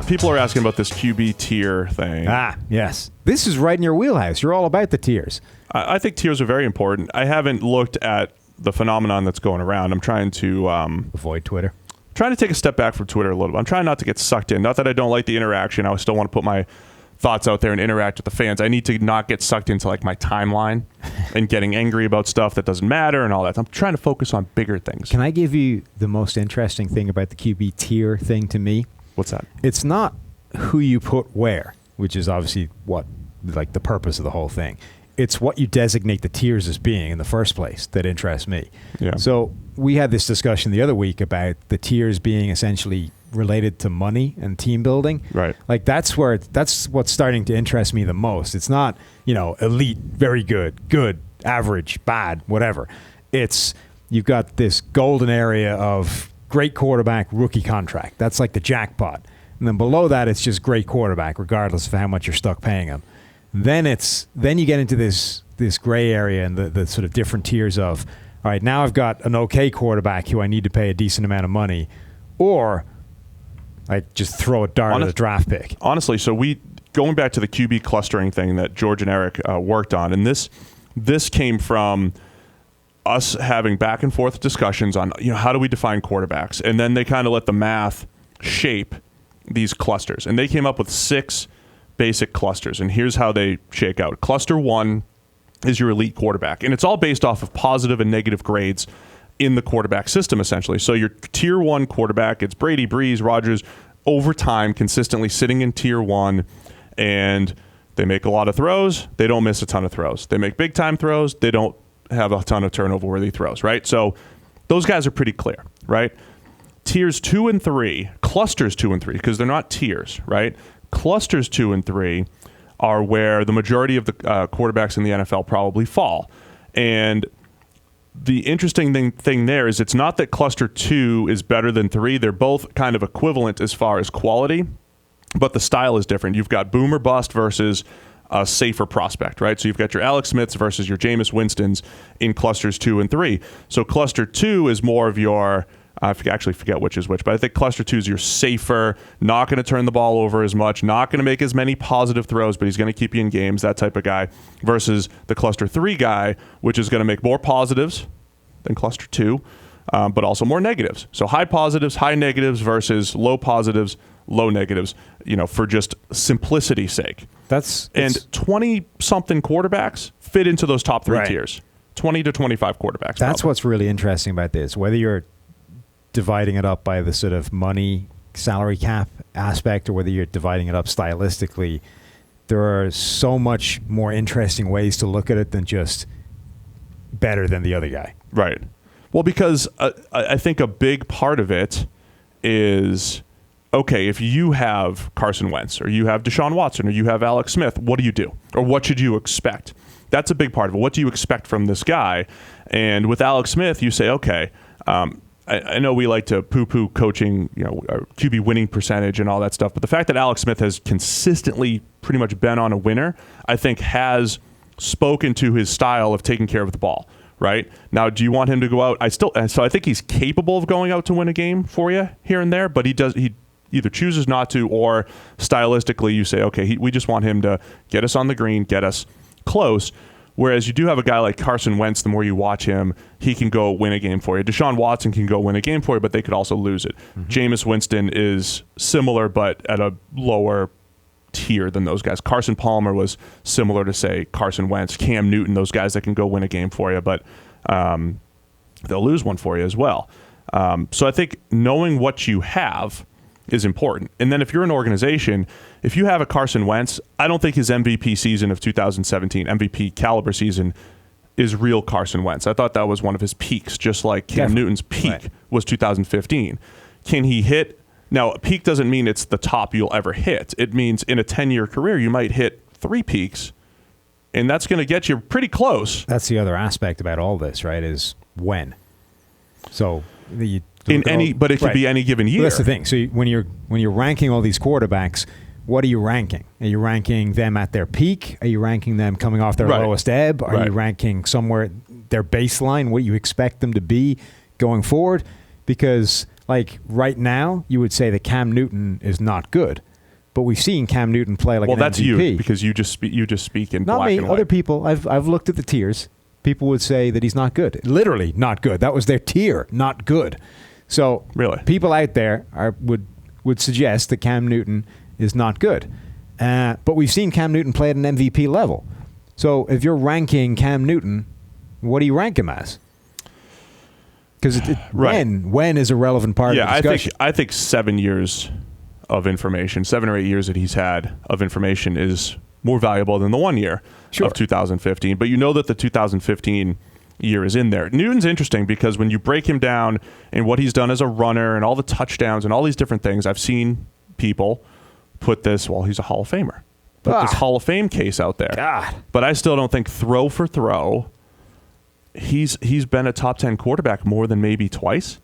people are asking about this QB tier thing. Yes. This is right in your wheelhouse. You're all about the tiers. I think tiers are very important. I haven't looked at the phenomenon that's going around. I'm trying to avoid Twitter. Trying to take a step back from Twitter a little bit. I'm trying not to get sucked in. Not that I don't like the interaction. I still want to put my thoughts out there and interact with the fans. I need to not get sucked into like my timeline and getting angry about stuff that doesn't matter and all that. I'm trying to focus on bigger things. Can I give you the most interesting thing about the QB tier thing to me? What's that? It's not who you put where, which is obviously what like the purpose of the whole thing. It's what you designate the tiers as being in the first place that interests me. Yeah. So we had this discussion the other week about the tiers being essentially related to money and team building. Right. Like that's what's starting to interest me the most. It's not, elite, very good, average, bad, whatever. It's you've got this golden area of great quarterback, rookie contract. That's like the jackpot. And then below that, it's just great quarterback, regardless of how much you're stuck paying him. Then you get into this gray area and the sort of different tiers of, all right, now I've got an okay quarterback who I need to pay a decent amount of money, or I just throw a dart at a draft pick. Honestly, so going back to the QB clustering thing that George and Eric worked on, and this came from us having back and forth discussions on how do we define quarterbacks, and then they kind of let the math shape these clusters, and they came up with 6 basic clusters, and here's how they shake out. Cluster 1 is your elite quarterback, and it's all based off of positive and negative grades in the quarterback system, essentially. So your tier 1 quarterback, it's Brady, Breeze, Rodgers, over time, consistently sitting in tier 1, and they make a lot of throws. They don't miss a ton of throws. They make big-time throws. They don't have a ton of turnover-worthy throws, right? So those guys are pretty clear, right? Tiers 2 and 3, clusters 2 and 3, because they're not tiers, right? Clusters 2 and 3 are where the majority of the quarterbacks in the NFL probably fall. And the interesting thing there is it's not that cluster 2 is better than 3. They're both kind of equivalent as far as quality, but the style is different. You've got boom or bust versus a safer prospect, right? So you've got your Alex Smiths versus your Jameis Winstons in clusters 2 and 3. So cluster 2 is more of your... I actually forget which is which, but I think cluster 2 is your safer, not going to turn the ball over as much, not going to make as many positive throws, but he's going to keep you in games, that type of guy, versus the cluster 3 guy, which is going to make more positives than cluster 2, but also more negatives. So high positives, high negatives versus low positives, low negatives, for just simplicity's sake. And 20-something quarterbacks fit into those top 3 tiers. 20 to 25 quarterbacks. That's what's really interesting about this, whether you're dividing it up by the sort of money salary cap aspect or whether you're dividing it up stylistically, there are so much more interesting ways to look at it than just better than the other guy. Right. Well, because I think a big part of it is, okay, if you have Carson Wentz or you have Deshaun Watson or you have Alex Smith, what do you do? Or what should you expect? That's a big part of it. What do you expect from this guy? And with Alex Smith, you say, okay, I know we like to poo-poo coaching, QB winning percentage and all that stuff, but the fact that Alex Smith has consistently pretty much been on a winner, I think has spoken to his style of taking care of the ball, right? Now, do you want him to go out? So I think he's capable of going out to win a game for you here and there, but he either chooses not to, or stylistically you say, okay, we just want him to get us on the green, get us close. Whereas you do have a guy like Carson Wentz, the more you watch him, he can go win a game for you. Deshaun Watson can go win a game for you, but they could also lose it. Mm-hmm. Jameis Winston is similar, but at a lower tier than those guys. Carson Palmer was similar to, say, Carson Wentz, Cam Newton, those guys that can go win a game for you, but they'll lose one for you as well. So I think knowing what you have is important. And then if you're an organization, if you have a Carson Wentz, I don't think his MVP season of 2017, MVP caliber season, is real Carson Wentz. I thought that was one of his peaks, just like Cam Newton's peak was 2015. Can he hit? Now, a peak doesn't mean it's the top you'll ever hit. It means in a 10-year career, you might hit 3 peaks, and that's going to get you pretty close. That's the other aspect about all this, right, is when. So but it could be any given year. Well, that's the thing. So when you're ranking all these quarterbacks, what are you ranking? Are you ranking them at their peak? Are you ranking them coming off their lowest ebb? Are you ranking somewhere their baseline, what you expect them to be going forward? Because like right now, you would say that Cam Newton is not good. but we've seen Cam Newton play like an MVP. Well, that's you, because you just speak in Not black me, and white. other people. I've looked at the tiers. People would say that he's not good. Literally not good. That was their tier, not good. So Really? people out there would suggest that Cam Newton is not good. But we've seen Cam Newton play at an MVP level. So if you're ranking Cam Newton, what do you rank him as? Because Right. when is a relevant part of the discussion. I think 7 years of information, 7 or 8 years that he's had of information is more valuable than the 1 year Sure. of 2015. But you know that the 2015 year is in there. Newton's interesting because when you break him down and what he's done as a runner and all the touchdowns and all these different things, I've seen people put this, well, he's a Hall of Famer. Put this Hall of Fame case out there. God. But I still don't think throw for throw, he's been a top 10 quarterback more than maybe twice.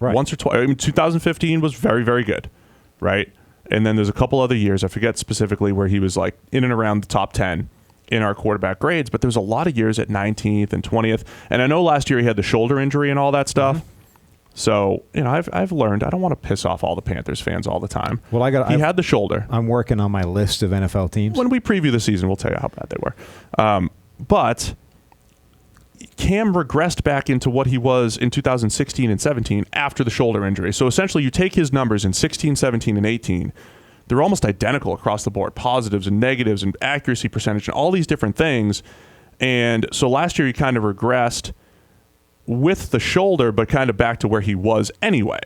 Right. Once or twice. I mean, 2015 was very, very good, right? And then there's a couple other years, I forget specifically, where he was like in and around the top 10 in our quarterback grades, but there's a lot of years at 19th and 20th. And I know last year he had the shoulder injury and all that stuff. Mm-hmm. So, I've learned I don't want to piss off all the Panthers fans all the time. Well, he had the shoulder. I'm working on my list of NFL teams. When we preview the season, we'll tell you how bad they were. But Cam regressed back into what he was in 2016 and 17 after the shoulder injury. So essentially you take his numbers in 16, 17, and 18. They're almost identical across the board, positives and negatives and accuracy percentage and all these different things. And so last year he kind of regressed with the shoulder, but kind of back to where he was anyway.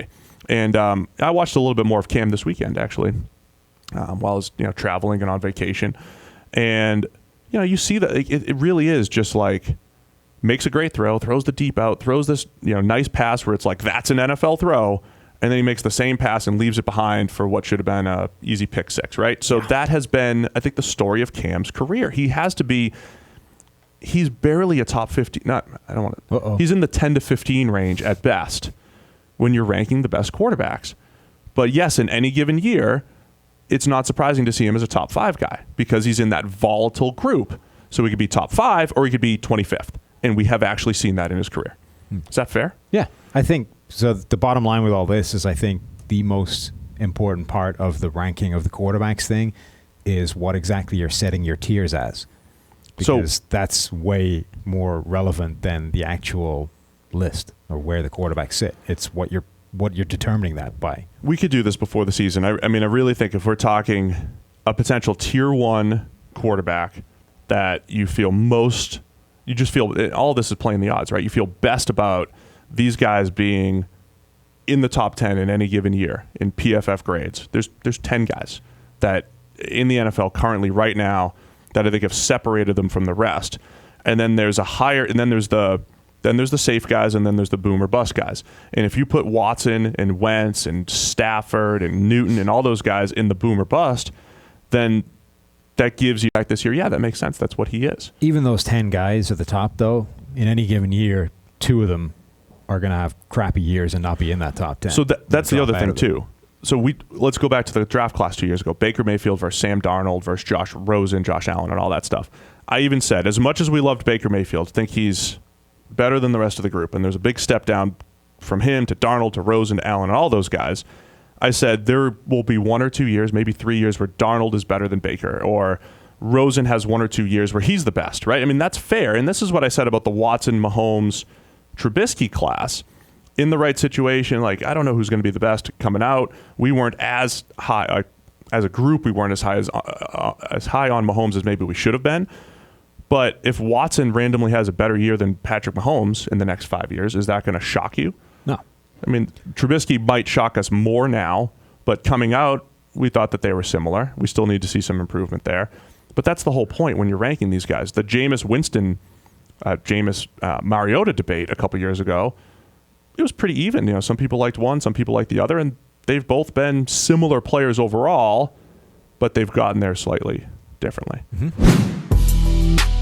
And I watched a little bit more of Cam this weekend, actually, while I was traveling and on vacation. And you see that it really is just like makes a great throw, throws the deep out, throws this nice pass where it's like that's an NFL throw, and then he makes the same pass and leaves it behind for what should have been a easy pick six, right? So that has been, I think, the story of Cam's career. He has to be. He's barely a top 50. He's in the 10 to 15 range at best when you're ranking the best quarterbacks. But yes, in any given year, it's not surprising to see him as a top 5 guy because he's in that volatile group. So he could be top 5 or he could be 25th. And we have actually seen that in his career. Is that fair? Yeah, I think so. The bottom line with all this is I think the most important part of the ranking of the quarterbacks thing is what exactly you're setting your tiers as. Because that's way more relevant than the actual list or where the quarterbacks sit. It's what you're determining that by. We could do this before the season. I mean, I really think if we're talking a potential tier 1 quarterback that you feel most, you just feel all this is playing the odds, right? You feel best about these guys being in the top 10 in any given year in PFF grades. There's 10 guys that in the NFL currently right now that I think have separated them from the rest. And then there's there's the safe guys, and then there's the boom or bust guys. And if you put Watson and Wentz and Stafford and Newton and all those guys in the boom or bust, then that gives you back this year. Yeah, that makes sense. That's what he is. Even those 10 guys at the top, though, in any given year, 2 of them are going to have crappy years and not be in that top 10. So that's the other thing too. So let's go back to the draft class 2 years ago. Baker Mayfield versus Sam Darnold versus Josh Rosen, Josh Allen, and all that stuff. I even said, as much as we loved Baker Mayfield, think he's better than the rest of the group, and there's a big step down from him to Darnold to Rosen to Allen and all those guys. I said there will be 1 or 2 years, maybe 3 years, where Darnold is better than Baker, or Rosen has 1 or 2 years where he's the best, right? I mean, that's fair. And this is what I said about the Watson, Mahomes, Trubisky class. In the right situation, like I don't know who's going to be the best coming out. We weren't as high as a group. We weren't as high on Mahomes as maybe we should have been. But if Watson randomly has a better year than Patrick Mahomes in the next 5 years, is that going to shock you? No. I mean, Trubisky might shock us more now, but coming out, we thought that they were similar. We still need to see some improvement there. But that's the whole point when you're ranking these guys. The Jameis Mariota debate a couple years ago, it was pretty even. Some people liked one, some people liked the other, and they've both been similar players overall, but they've gotten there slightly differently. Mm-hmm.